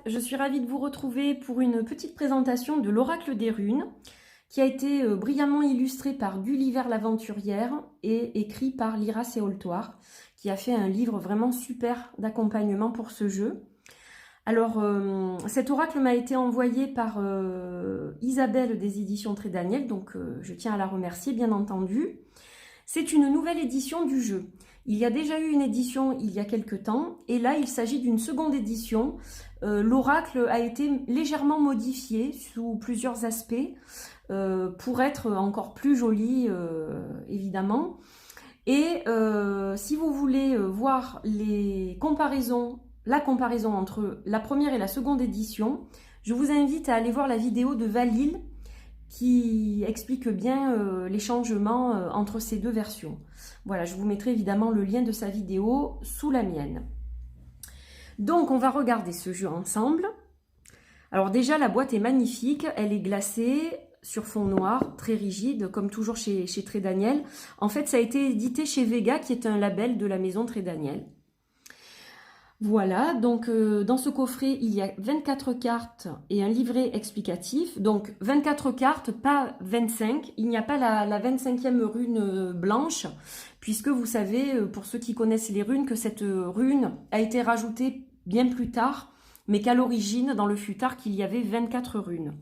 je suis ravie de vous retrouver pour une petite présentation de l'Oracle des runes qui a été brillamment illustré par Gulliver l'Aventurière et écrit par Lyra Séoltoire qui a fait un livre vraiment super d'accompagnement pour ce jeu. Alors, cet oracle m'a été envoyé par Isabelle des éditions Très Daniel, donc je tiens à la remercier bien entendu. C'est une nouvelle édition du jeu. Il y a déjà eu une édition il y a quelques temps, et là il s'agit d'une seconde édition. L'oracle a été légèrement modifié sous plusieurs aspects pour être encore plus joli, évidemment. Et si vous voulez voir la comparaison entre la première et la seconde édition, je vous invite à aller voir la vidéo de Valil qui explique bien les changements entre ces deux versions. Voilà, je vous mettrai évidemment le lien de sa vidéo sous la mienne. Donc, on va regarder ce jeu ensemble. Alors déjà, la boîte est magnifique, elle est glacée sur fond noir, très rigide, comme toujours chez Très Daniel. En fait, ça a été édité chez Vega, qui est un label de la maison Très Daniel. Voilà, donc dans ce coffret, il y a 24 cartes et un livret explicatif. Donc 24 cartes, pas 25. Il n'y a pas la 25e rune blanche, puisque vous savez, pour ceux qui connaissent les runes, que cette rune a été rajoutée bien plus tard, mais qu'à l'origine, dans le Futhark, il y avait 24 runes.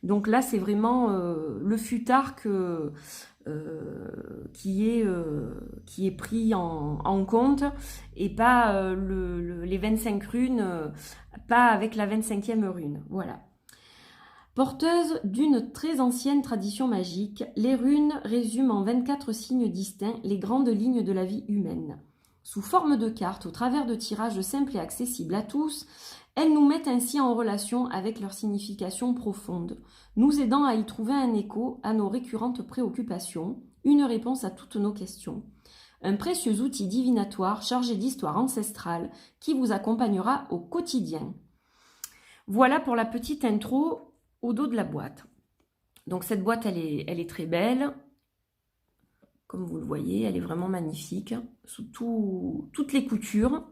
Donc là, c'est vraiment le Futhark qui est pris en compte et pas les 25 runes, pas avec la 25e rune. Voilà. Porteuse d'une très ancienne tradition magique, les runes résument en 24 signes distincts les grandes lignes de la vie humaine. Sous forme de cartes, au travers de tirages simples et accessibles à tous, elles nous mettent ainsi en relation avec leur signification profonde, nous aidant à y trouver un écho à nos récurrentes préoccupations, une réponse à toutes nos questions. Un précieux outil divinatoire chargé d'histoire ancestrale qui vous accompagnera au quotidien. Voilà pour la petite intro au dos de la boîte. Donc cette boîte, elle est très belle. Comme vous le voyez, elle est vraiment magnifique, sous toutes les coutures.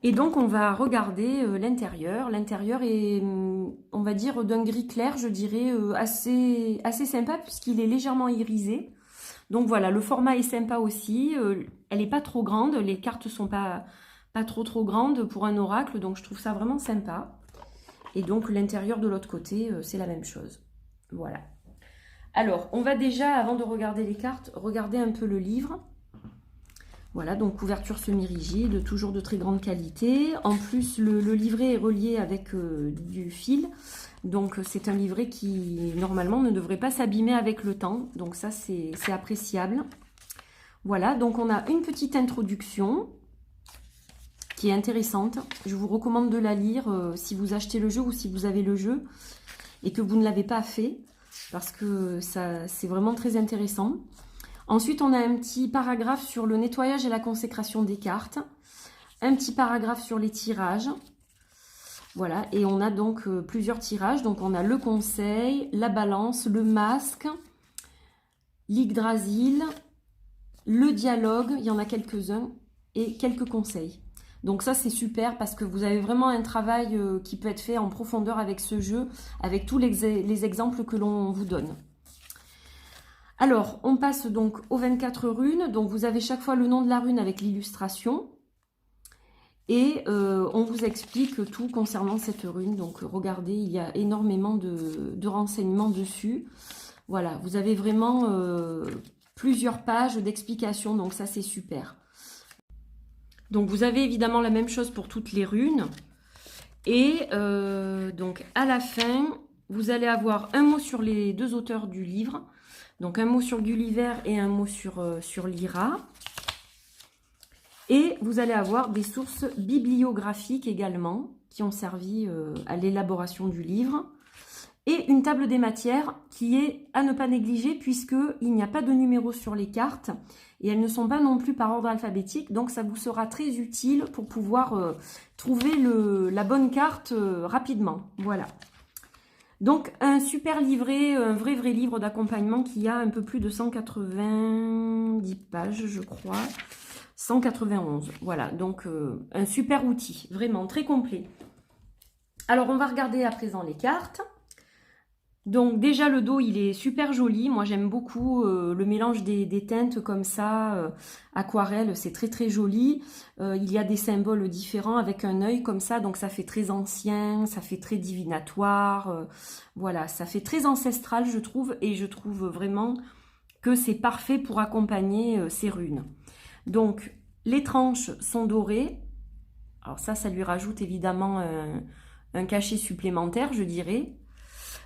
Et donc, on va regarder l'intérieur. L'intérieur est, on va dire, d'un gris clair, je dirais, assez sympa, puisqu'il est légèrement irisé. Donc voilà, le format est sympa aussi. Elle n'est pas trop grande, les cartes sont pas trop grandes pour un oracle, donc je trouve ça vraiment sympa. Et donc, l'intérieur de l'autre côté, c'est la même chose. Voilà. Alors, on va déjà, avant de regarder les cartes, regarder un peu le livre. Voilà, donc couverture semi-rigide, toujours de très grande qualité. En plus, le livret est relié avec du fil. Donc, c'est un livret qui, normalement, ne devrait pas s'abîmer avec le temps. Donc, ça, c'est appréciable. Voilà, donc on a une petite introduction qui est intéressante. Je vous recommande de la lire si vous achetez le jeu ou si vous avez le jeu et que vous ne l'avez pas fait, parce que c'est vraiment très intéressant. Ensuite, on a un petit paragraphe sur le nettoyage et la consécration des cartes. Un petit paragraphe sur les tirages. Voilà, et on a donc plusieurs tirages. Donc, on a le conseil, la balance, le masque, l'Yggdrasil, le dialogue, il y en a quelques-uns, et quelques conseils. Donc ça, c'est super parce que vous avez vraiment un travail qui peut être fait en profondeur avec ce jeu, avec tous les exemples que l'on vous donne. Alors, on passe donc aux 24 runes. Donc, vous avez chaque fois le nom de la rune avec l'illustration. Et on vous explique tout concernant cette rune. Donc, regardez, il y a énormément de renseignements dessus. Voilà, vous avez vraiment plusieurs pages d'explications. Donc, ça, c'est super. Donc, vous avez évidemment la même chose pour toutes les runes. Et donc, à la fin, vous allez avoir un mot sur les deux auteurs du livre. Donc, un mot sur Gulliver et un mot sur Lyra. Et vous allez avoir des sources bibliographiques également qui ont servi à l'élaboration du livre. Et une table des matières qui est à ne pas négliger puisqu'il n'y a pas de numéro sur les cartes. Et elles ne sont pas non plus par ordre alphabétique. Donc, ça vous sera très utile pour pouvoir trouver la bonne carte rapidement. Voilà. Donc, un super livret, un vrai livre d'accompagnement qui a un peu plus de 190 pages, je crois. 191, voilà. Donc, un super outil, vraiment très complet. Alors, on va regarder à présent les cartes. Donc déjà le dos il est super joli, moi j'aime beaucoup le mélange des teintes comme ça, aquarelle, c'est très très joli. Il y a des symboles différents avec un œil comme ça, donc ça fait très ancien, ça fait très divinatoire, voilà, ça fait très ancestral je trouve, et je trouve vraiment que c'est parfait pour accompagner ces runes. Donc les tranches sont dorées, alors ça lui rajoute évidemment un cachet supplémentaire je dirais.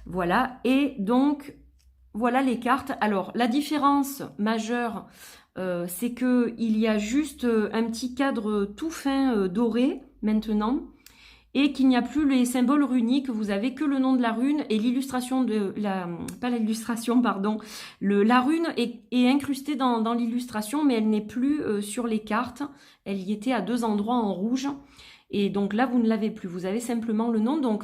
Voilà, et donc, voilà les cartes. Alors, la différence majeure, c'est qu'il y a juste un petit cadre tout fin doré, maintenant, et qu'il n'y a plus les symboles runiques, vous avez que le nom de la rune et l'illustration de la... pas l'illustration, pardon. La rune est incrustée dans l'illustration, mais elle n'est plus sur les cartes. Elle y était à 2 endroits en rouge. Et donc là, vous ne l'avez plus. Vous avez simplement le nom, donc...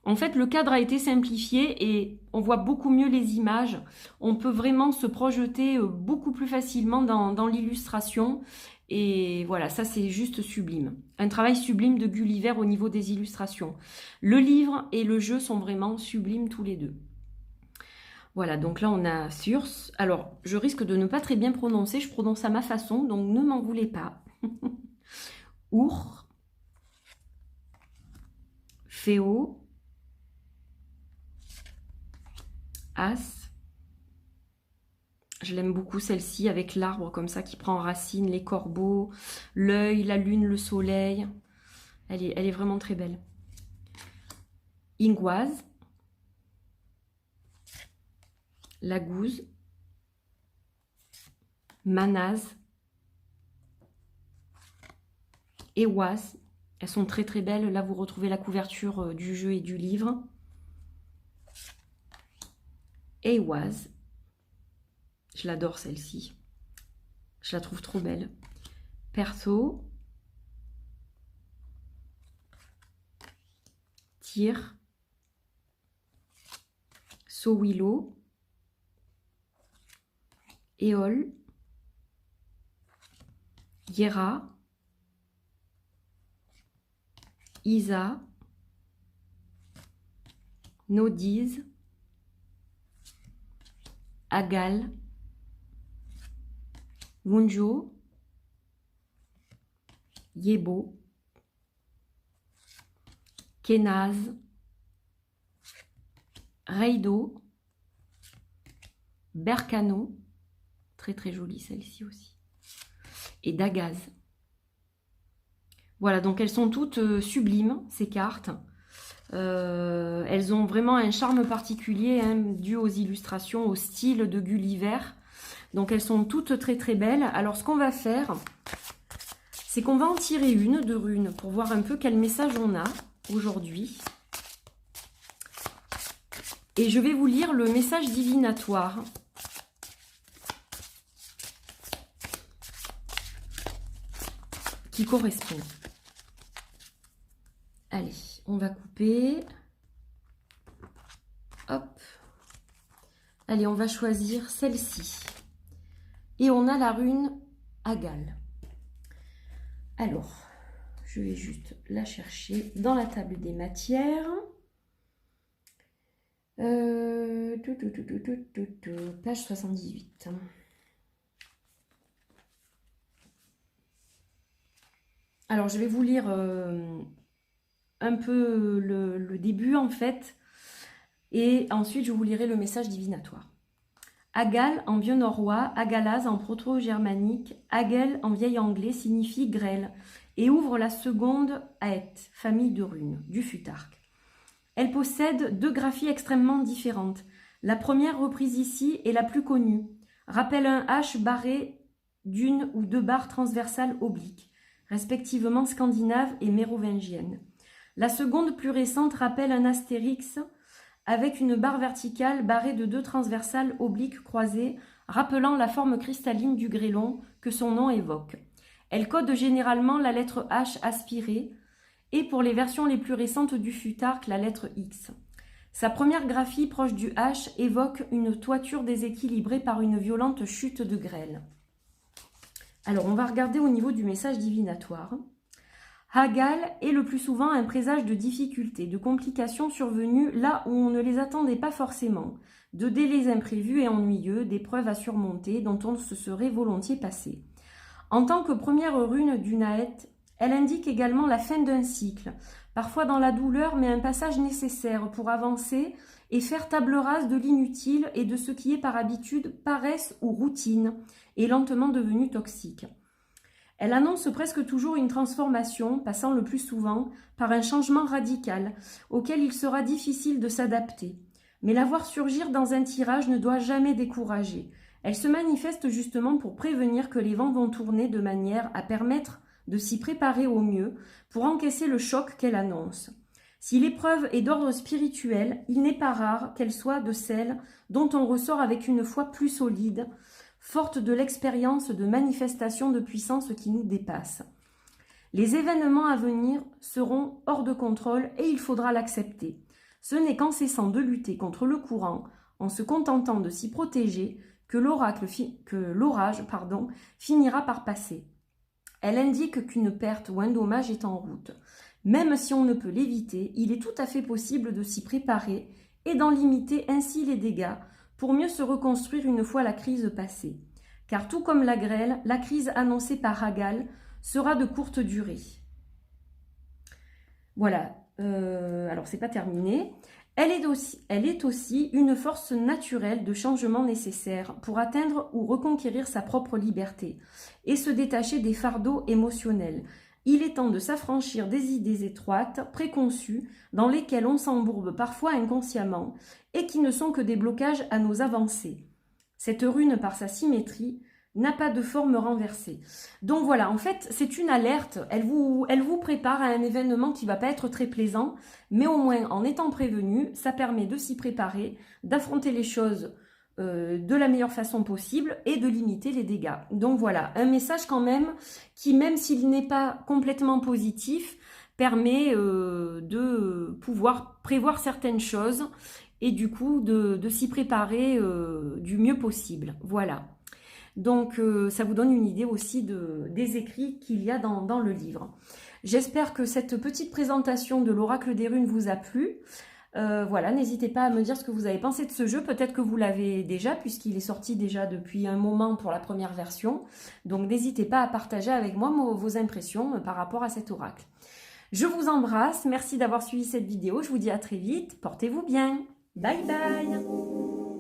En fait, le cadre a été simplifié et on voit beaucoup mieux les images. On peut vraiment se projeter beaucoup plus facilement dans l'illustration. Et voilà, ça c'est juste sublime. Un travail sublime de Gulliver au niveau des illustrations. Le livre et le jeu sont vraiment sublimes tous les deux. Voilà, donc là on a Surs. Alors, je risque de ne pas très bien prononcer, je prononce à ma façon, donc ne m'en voulez pas. Our, Féo, As. Je l'aime beaucoup celle-ci avec l'arbre comme ça qui prend racine, les corbeaux, l'œil, la lune, le soleil. Elle est vraiment très belle. Ingoise. La gouze. Manaz. Ewas. Elles sont très très belles. Là vous retrouvez la couverture du jeu et du livre. Ewas. Je l'adore celle-ci. Je la trouve trop belle. Perso. Tyr. Sowilo. Éole. Yera. Isa. Nodiz. Agal, Wunjo, Yebo, Kenaz, Reido, Berkano, très très jolie celle-ci aussi, et Dagaz. Voilà, donc elles sont toutes sublimes, ces cartes. Elles ont vraiment un charme particulier hein, dû aux illustrations, au style de Gulliver. Donc elles sont toutes très très belles. Alors ce qu'on va faire, c'est qu'on va en tirer une de rune pour voir un peu quel message on a aujourd'hui. Et je vais vous lire le message divinatoire. Qui correspond. Allez, on va couper. Hop. Allez, on va choisir celle-ci. Et on a la rune Agal. Alors, je vais juste la chercher dans la table des matières. Page 78. Alors, je vais vous lire un peu le début, en fait. Et ensuite, je vous lirai le message divinatoire. Agal en vieux norrois, Agalaz en proto-germanique, Agel en vieil anglais signifie grêle et ouvre la seconde Aet, famille de runes, du futarque. Elle possède 2 graphies extrêmement différentes. La première reprise ici est la plus connue, rappelle un H barré d'1 ou 2 barres transversales obliques, respectivement scandinaves et mérovingiennes. La seconde plus récente rappelle un astérix avec une barre verticale barrée de 2 transversales obliques croisées, rappelant la forme cristalline du grêlon que son nom évoque. Elle code généralement la lettre H aspirée, et pour les versions les plus récentes du futarque, la lettre X. Sa première graphie proche du H évoque une toiture déséquilibrée par une violente chute de grêle. Alors, on va regarder au niveau du message divinatoire. Hagal est le plus souvent un présage de difficultés, de complications survenues là où on ne les attendait pas forcément, de délais imprévus et ennuyeux, d'épreuves à surmonter dont on se serait volontiers passé. En tant que première rune du Naët, elle indique également la fin d'un cycle, parfois dans la douleur, mais un passage nécessaire pour avancer et faire table rase de l'inutile et de ce qui est par habitude paresse ou routine, et lentement devenu toxique. Elle annonce presque toujours une transformation, passant le plus souvent par un changement radical, auquel il sera difficile de s'adapter. Mais la voir surgir dans un tirage ne doit jamais décourager. Elle se manifeste justement pour prévenir que les vents vont tourner de manière à permettre de s'y préparer au mieux pour encaisser le choc qu'elle annonce. Si l'épreuve est d'ordre spirituel, il n'est pas rare qu'elle soit de celles dont on ressort avec une foi plus solide, forte de l'expérience de manifestation de puissance qui nous dépasse. Les événements à venir seront hors de contrôle et il faudra l'accepter. Ce n'est qu'en cessant de lutter contre le courant, en se contentant de s'y protéger, que l'orage finira par passer. Elle indique qu'une perte ou un dommage est en route. Même si on ne peut l'éviter, il est tout à fait possible de s'y préparer et d'en limiter ainsi les dégâts pour mieux se reconstruire une fois la crise passée. Car tout comme la grêle, la crise annoncée par Hagal sera de courte durée. Voilà, alors c'est pas terminé. Elle est aussi une force naturelle de changement nécessaire pour atteindre ou reconquérir sa propre liberté et se détacher des fardeaux émotionnels. Il est temps de s'affranchir des idées étroites, préconçues, dans lesquelles on s'embourbe parfois inconsciemment et qui ne sont que des blocages à nos avancées. Cette rune, par sa symétrie, n'a pas de forme renversée. Donc voilà, en fait, c'est une alerte. Elle vous prépare à un événement qui ne va pas être très plaisant, mais au moins, en étant prévenu, ça permet de s'y préparer, d'affronter les choses de la meilleure façon possible et de limiter les dégâts. Donc voilà, un message quand même qui, même s'il n'est pas complètement positif, permet de pouvoir prévoir certaines choses et du coup de s'y préparer du mieux possible. Voilà. Donc ça vous donne une idée aussi des écrits qu'il y a dans le livre. J'espère que cette petite présentation de l'oracle des runes vous a plu. Voilà, n'hésitez pas à me dire ce que vous avez pensé de ce jeu. Peut-être que vous l'avez déjà, puisqu'il est sorti déjà depuis un moment pour la première version. Donc n'hésitez pas à partager avec moi vos impressions par rapport à cet oracle. Je vous embrasse, merci d'avoir suivi cette vidéo. Je vous dis à très vite, portez-vous bien. Bye bye.